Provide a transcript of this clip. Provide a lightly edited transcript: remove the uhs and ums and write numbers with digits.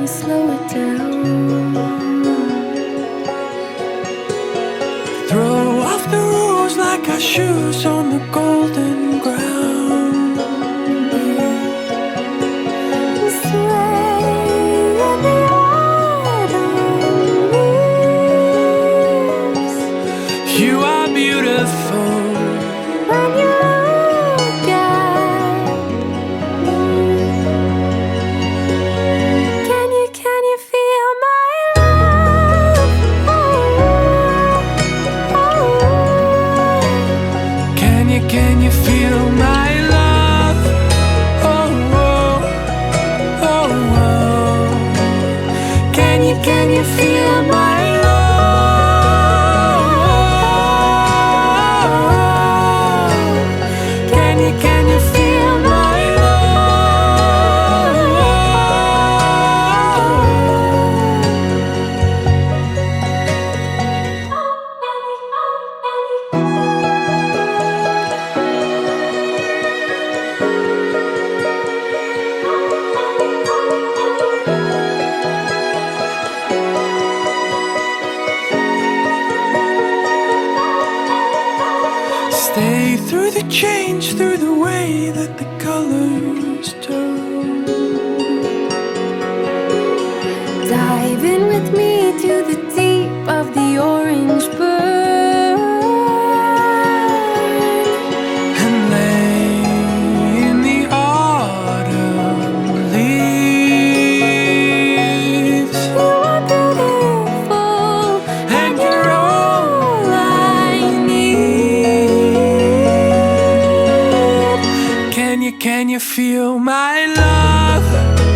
Slow it down. Throw off the rules like our shoes on the golden ground. Sway in the autumn leaves. You are beautiful When you look at me, can you feel my love? Oh, oh, oh. Can you feel my love? Oh, oh, oh, oh. Can you feel my love? Can you feel my Stay through the change, through the way that the colors turn. Dive in with me to the deep of the orange burn. And lay in the autumn leaves. You are beautiful, And you're all I need. Can you feel my love?